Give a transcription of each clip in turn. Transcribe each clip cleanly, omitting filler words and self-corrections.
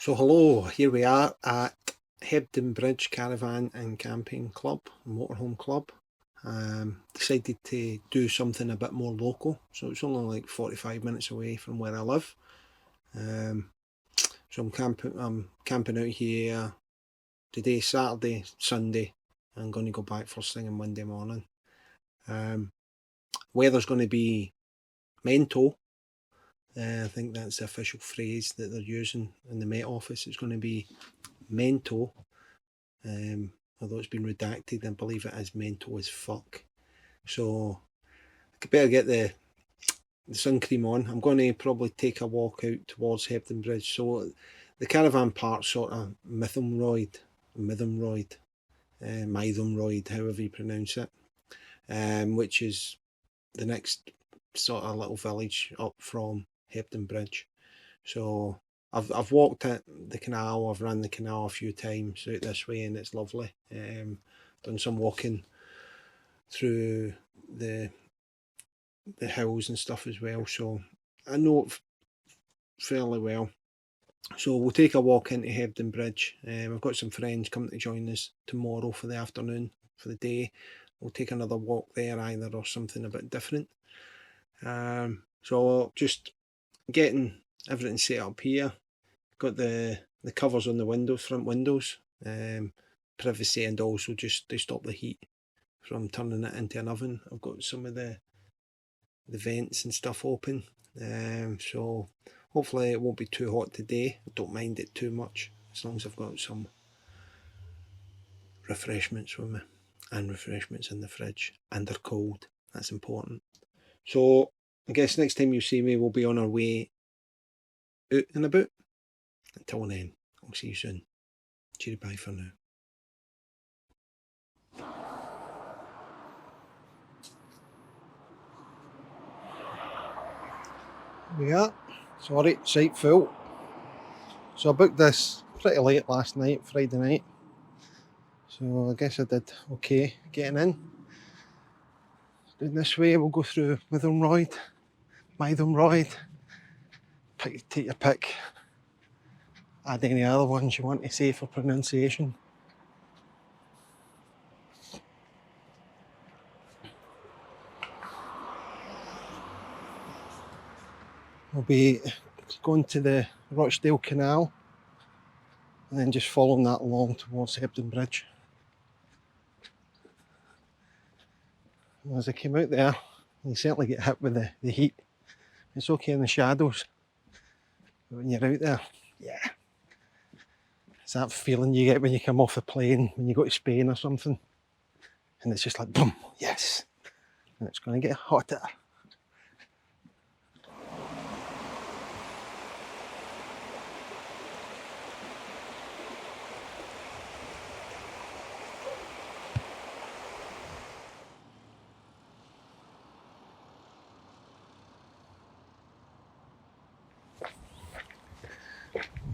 So hello, here we are at Hebden Bridge Caravan and Camping Club, Motorhome Club. Decided to do something a bit more local, so it's only like 45 minutes away from where I live. So I'm camping out here today, Saturday, Sunday. I'm going to go back first thing on Monday morning. Weather's going to be mental. I think that's the official phrase that they're using in the Met Office. It's going to be mental, although it's been redacted. I believe it is mental as fuck. So I could better get the sun cream on. I'm going to probably take a walk out towards Hebden Bridge. So the caravan part's sort of Mytholmroyd, however you pronounce it, which is the next sort of little village up from Hebden Bridge. So I've walked at the canal, I've run the canal a few times out this way, and it's lovely. Done some walking through the hills and stuff as well, so I know it fairly well. So we'll take a walk into Hebden Bridge. I've got some friends coming to join us tomorrow for the afternoon, for the day. We'll take another walk there either, or something a bit different. So just getting everything set up here. Got the covers on the windows, front windows, privacy, and also just to stop the heat from turning it into an oven. I've got some of the vents and stuff open, so hopefully it won't be too hot today. I don't mind it too much, as long as I've got some refreshments with me, and refreshments in the fridge, and they're cold. That's important. So I guess next time you see me, we'll be on our way out and about. Until then, I'll see you soon. Cheery bye for now. We are. Sorry, site full. So I booked this pretty late last night, Friday night. So I guess I did okay getting in. Doing this way, we'll go through Mytholmroyd, take your pick. Add any other ones you want to say for pronunciation. We'll be going to the Rochdale Canal and then just following that along towards Hebden Bridge. And as I came out there, you certainly get hit with the heat. It's okay in the shadows, but when you're out there, yeah. It's that feeling you get when you come off the plane, when you go to Spain or something, and it's just like, boom, yes, and it's going to get hotter.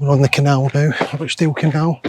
We're on the canal now, Rochdale Canal.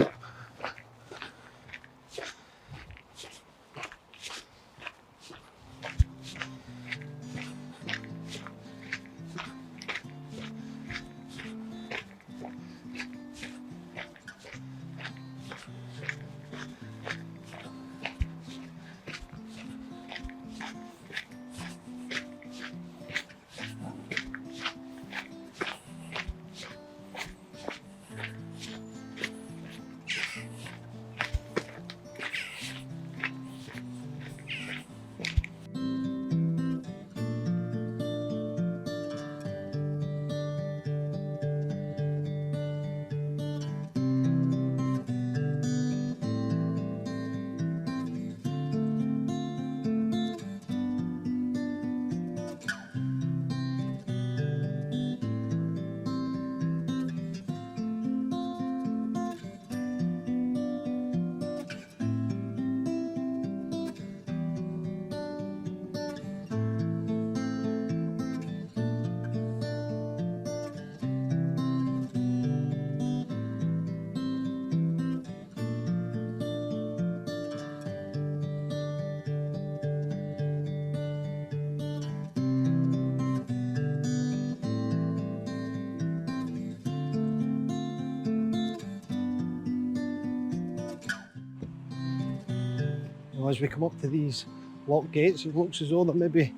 So as we come up to these lock gates, it looks as though there may be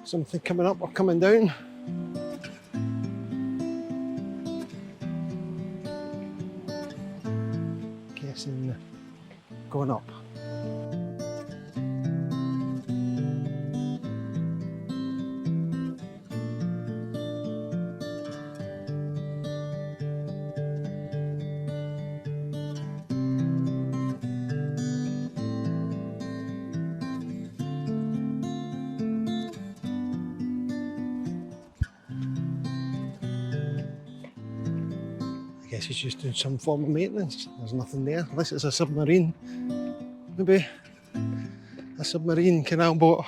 something coming up or coming down. Guessing going up. I guess it's just doing some form of maintenance. There's nothing there, unless it's a submarine. Maybe a submarine canal boat.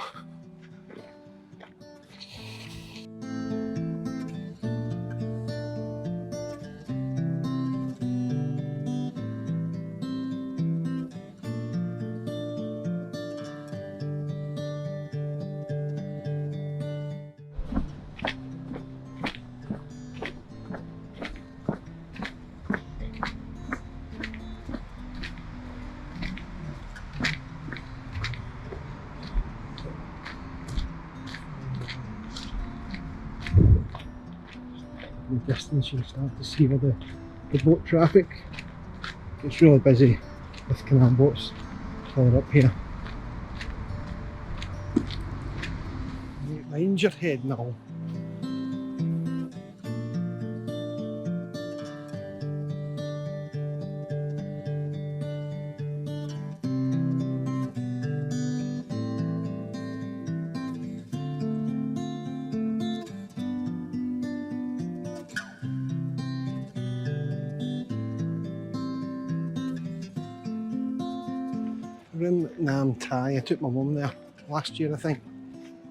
In the distance you'll start to see where the boat traffic gets really busy with canal boats further up here. Mind your head now. We're in Nam Thai. I took my mum there last year, I think,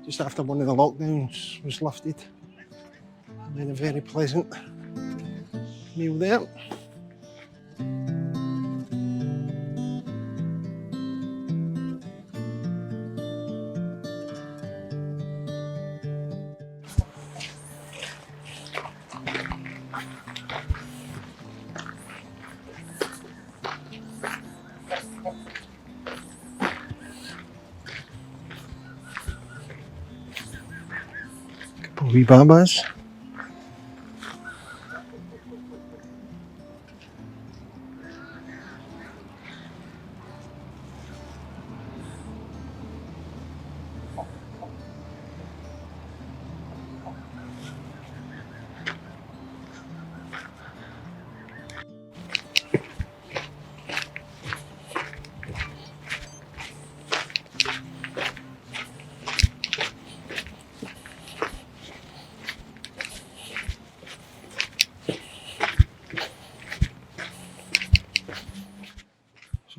just after one of the lockdowns was lifted. We had a very pleasant meal there. Couple of wee babas.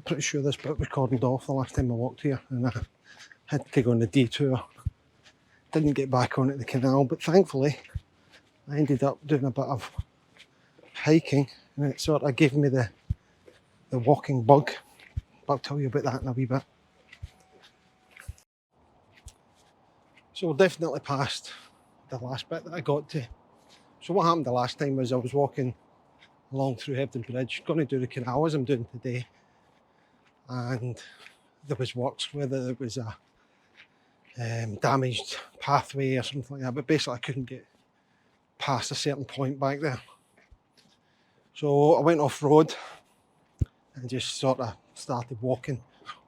Pretty sure this bit was cordoned off the last time I walked here, and I had to go on the detour. Didn't get back onto the canal, but thankfully I ended up doing a bit of hiking, and it sort of gave me the walking bug. But I'll tell you about that in a wee bit. So we're definitely past the last bit that I got to. So what happened the last time was I was walking along through Hebden Bridge, going to do the canal as I'm doing today, and there was works, whether it was a damaged pathway or something like that, but basically I couldn't get past a certain point back there. So I went off road and just sort of started walking,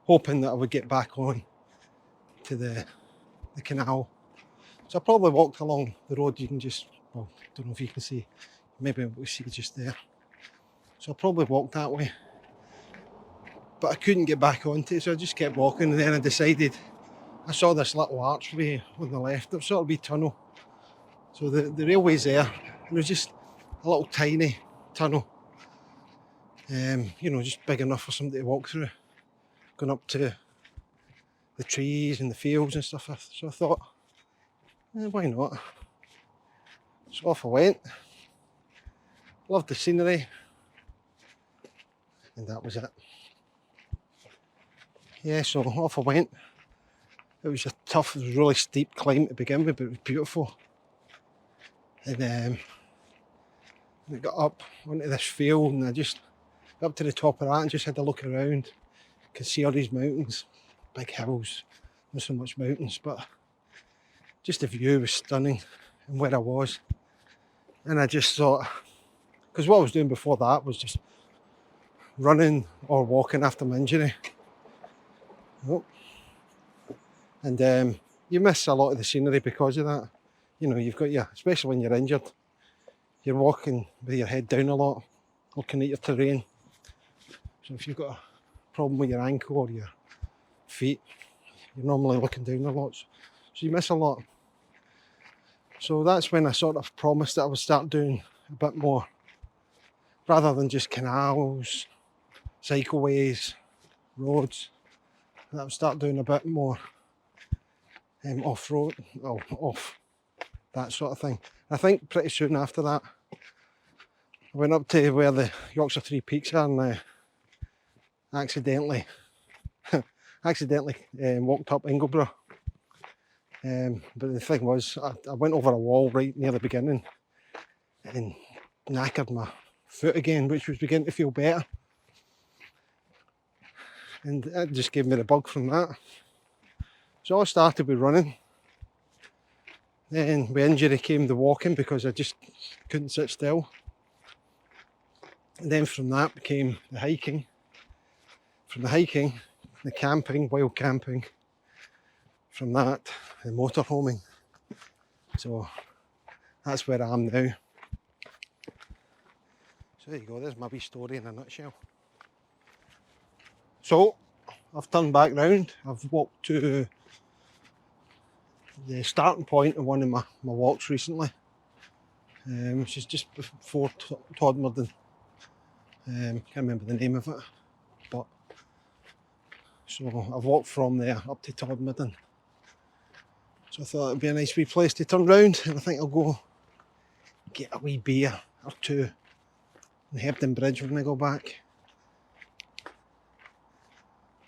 hoping that I would get back on to the canal. So I probably walked along the road. You can just, well, don't know if you can see, maybe we see just there. So I probably walked that way, but I couldn't get back onto it, so I just kept walking, and then I decided, I saw this little archway on the left, it's sort of a wee tunnel. So the railway's there, and there's just a little tiny tunnel, you know, just big enough for somebody to walk through, going up to the trees and the fields and stuff. So I thought, why not? So off I went. Loved the scenery, and that was it. Yeah, so off I went. It was a tough, it was a really steep climb to begin with, but it was beautiful. And we got up onto this field, and I just got up to the top of that and just had a look around. could see all these mountains, big hills, not so much mountains, but just the view was stunning and where I was. And I just thought, because what I was doing before that was just running or walking after my injury. Oh. And you miss a lot of the scenery because of that. You know, you've got your, especially when you're injured, you're walking with your head down a lot, looking at your terrain. So if you've got a problem with your ankle or your feet, you're normally looking down a lot. So you miss a lot. So that's when I sort of promised that I would start doing a bit more, rather than just canals, cycleways, roads. That I would start doing a bit more off-road, off, that sort of thing. I think pretty soon after that, I went up to where the Yorkshire Three Peaks are, and I accidentally walked up Ingleborough. But the thing was, I went over a wall right near the beginning and knackered my foot again, which was beginning to feel better. And it just gave me the bug from that. So I started with running. Then with injury came the walking, because I just couldn't sit still. And then from that came the hiking. From the hiking, the camping, wild camping. From that, the motorhoming. So that's where I am now. So there you go, there's my wee story in a nutshell. So I've turned back round. I've walked to the starting point of one of my walks recently, which is just before Todmorden. Can't remember the name of it, but so I've walked from there up to Todmorden. So I thought it'd be a nice wee place to turn round, and I think I'll go get a wee beer or two in Hebden Bridge when I go back.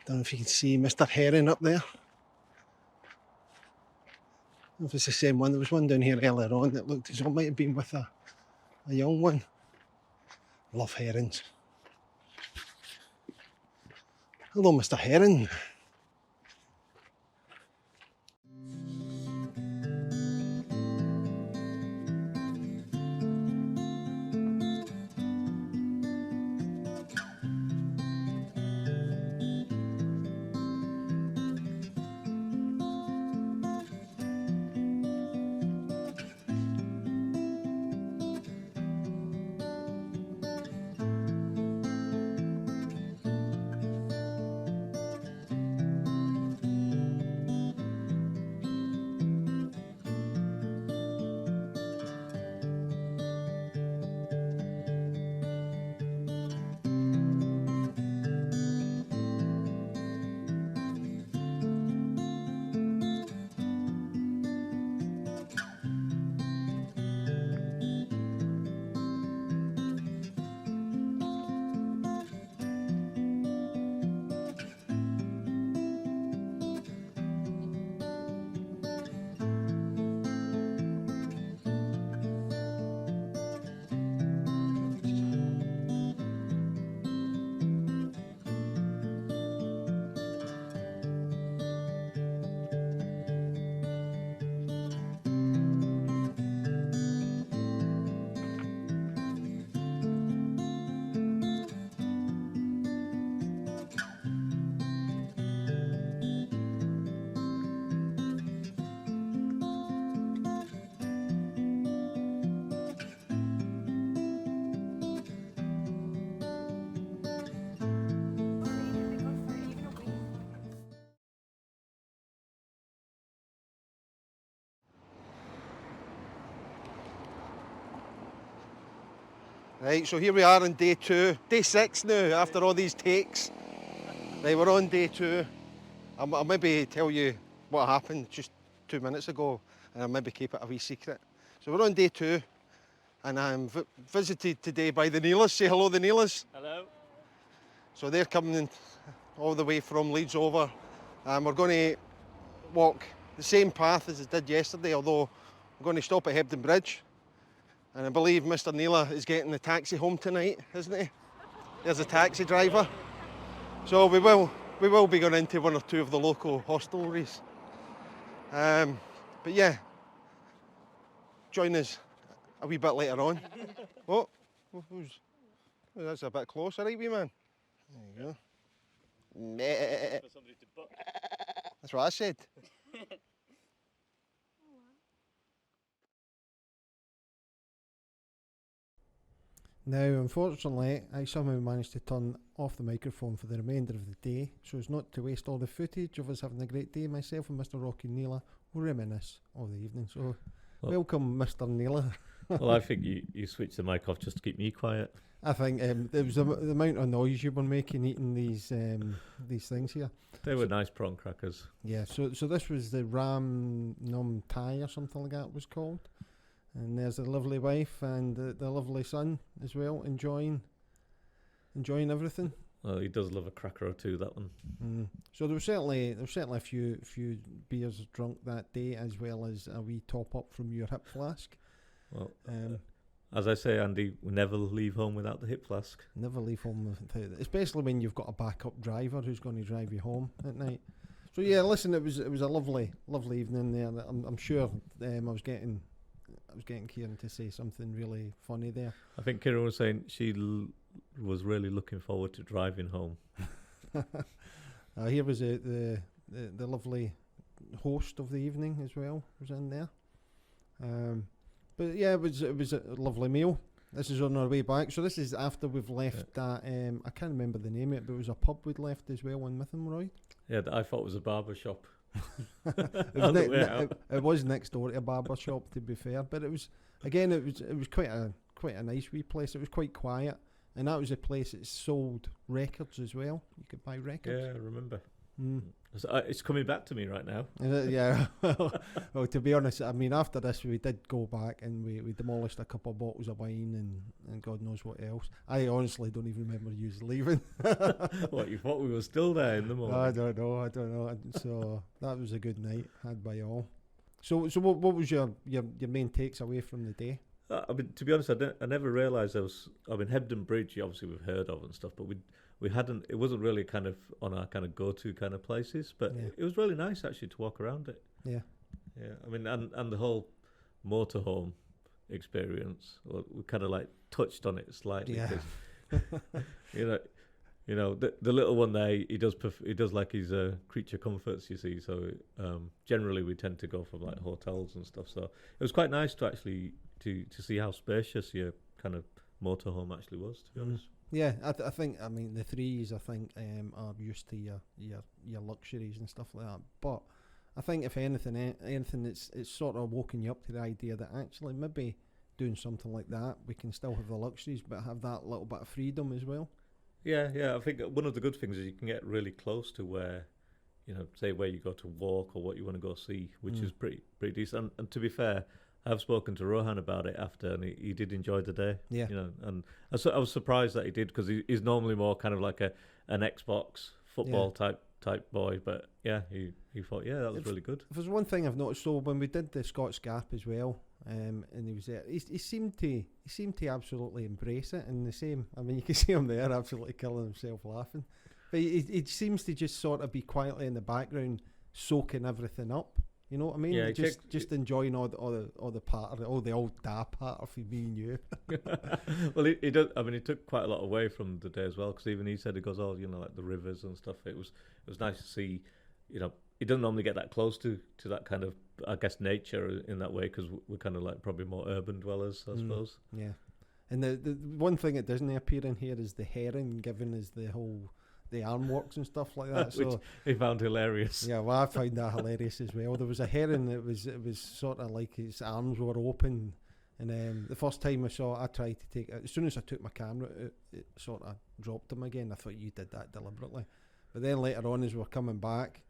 Don't know if you can see Mr. Herring up there. I don't know if it's the same one. There was one down here earlier on that looked as though it might have been with a young one. Love herons. Hello, Mr. Herring. Right, so here we are on day 2, day 6 now, after all these takes. Right, we're on day 2. I'll maybe tell you what happened just 2 minutes ago, and I'll maybe keep it a wee secret. So we're on day 2, and I'm visited today by the Nilas. Say hello, the Nilas. Hello. So they're coming all the way from Leeds over, and we're going to walk the same path as I did yesterday, although we're going to stop at Hebden Bridge. And I believe Mr. Nila is getting the taxi home tonight, isn't he? There's a taxi driver. So we will we will be going into one or two of the local hostelries. But yeah, join us a wee bit later on. Oh, that's a bit closer, right, wee man? There you go. Meh. That's what I said. Now, unfortunately, I somehow managed to turn off the microphone for the remainder of the day, so as not to waste all the footage of us having a great day. Myself and Mr. Rocky and Nila will reminisce of the evening. So, welcome, Mr. Nila. Well, I think you switched the mic off just to keep me quiet. I think it was the amount of noise you were making eating these things here. They were nice prawn crackers. Yeah, so this was the Ram Num Thai or something like that it was called. And there's the lovely wife and the lovely son as well, enjoying everything. Well, he does love a cracker or two, that one. So there was certainly a few beers drunk that day, as well as a wee top up from your hip flask. Well, as I say, Andy, we never leave home without the hip flask. Never leave home without it, especially when you've got a backup driver who's going to drive you home at night. So yeah, listen, it was a lovely evening there. I'm sure I was getting Kieran to say something really funny there. I think Kieran was saying she was really looking forward to driving home. Here was the lovely host of the evening as well, was in there. But yeah, it was a lovely meal. This is on our way back. So this is after we've left that, I can't remember the name of it, but it was a pub we'd left as well in Mytholmroyd. Yeah, I thought it was a barber shop. It was next door to a barber shop, to be fair, but it was quite a nice wee place. It was quite quiet, and that was a place that sold records as well. You could buy records. Yeah, I remember. It's coming back to me right now. Yeah. Well, to be honest, I mean, after this we did go back and we demolished a couple of bottles of wine and God knows what else. I honestly don't even remember you leaving. What, you thought we were still there in the morning? I don't know. So that was a good night had by all. So what was your main takes away from the day? I mean, to be honest, I never realised Hebden Bridge, obviously we've heard of and stuff, but we hadn't, it wasn't really kind of on our kind of go-to kind of places, but yeah. It was really nice actually to walk around it. Yeah. I mean, and the whole motorhome experience, well, we kind of like touched on it slightly. Yeah. You know, the little one there, he does like his creature comforts, you see. So generally we tend to go for like hotels and stuff. So it was quite nice to actually to see how spacious your kind of motorhome actually was, to be honest. Yeah, I think, I mean, the threes, I think, are used to your luxuries and stuff like that. But I think if anything, it's sort of woken you up to the idea that actually maybe doing something like that, we can still have the luxuries, but have that little bit of freedom as well. Yeah. I think one of the good things is you can get really close to where, say where you go to walk or what you want to go see, which is pretty decent. And to be fair, I've spoken to Rohan about it after, and he did enjoy the day. Yeah. And I was surprised that he did, because he's normally more kind of like an Xbox football type boy. But yeah, he thought, yeah, that was really good. If there's one thing I've noticed, so when we did the Scots Gap as well, and he was there, he seemed to absolutely embrace it. And the same, I mean, you can see him there absolutely killing himself laughing, but he seems to just sort of be quietly in the background, soaking everything up. You know what I mean? Yeah, just enjoying all the part, all the old da part of me and you. Well, he does. I mean, he took quite a lot away from the day as well, because even he said, he goes, oh, like the rivers and stuff. It was nice to see. He doesn't normally get that close to that kind of, I guess, nature in that way, because we're kind of like probably more urban dwellers, I suppose. Yeah, and the one thing that doesn't appear in here is the heron, given as the whole. The arm works and stuff like that, which so he found hilarious. Yeah, well, I found that hilarious as well. There was a heron that it was sort of like his arms were open, and the first time I tried to take it. As soon as I took my camera, it sort of dropped him again. I thought you did that deliberately, but then later on, as we're coming back,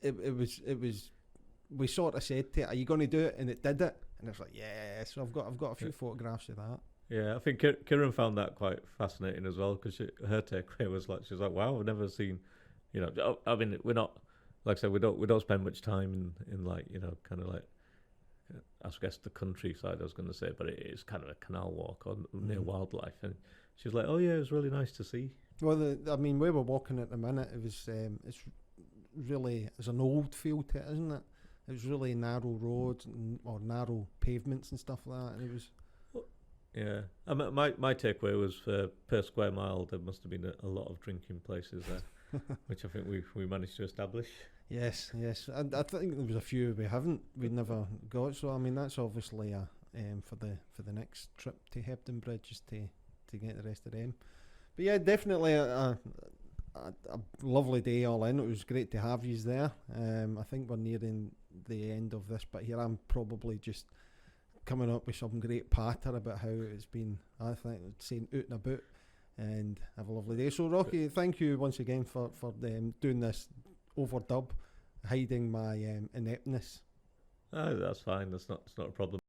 it was. We sort of said to it, "Are you going to do it?" And it did it, and I was like, "Yeah." So I've got a few photographs of that. Yeah, I think Kieran found that quite fascinating as well, because her takeaway was like, she's like, wow, I've never seen, I mean, we're not, like I said, we don't spend much time in like, kind of like, I guess the countryside, I was going to say, but it is kind of a canal walk or near wildlife. And she's like, oh yeah, it was really nice to see. Well, I mean, where we're walking at the minute, it was it's really, it's an old feel to it, isn't it? It was really narrow roads or narrow pavements and stuff like that, and it was. Yeah, I mean, my takeaway was per square mile there must have been a lot of drinking places there, which I think we managed to establish. Yes, and I think there was a few we'd never got. So I mean, that's obviously for the next trip to Hebden Bridge, just to get the rest of them. But yeah, definitely a lovely day all in. It was great to have you there. I think we're nearing the end of this, but here I'm probably just coming up with some great patter about how it's been, I think, saying out and about, and have a lovely day. So Rocky, thank you once again for doing this overdub, hiding my ineptness. That's fine. That's not a problem.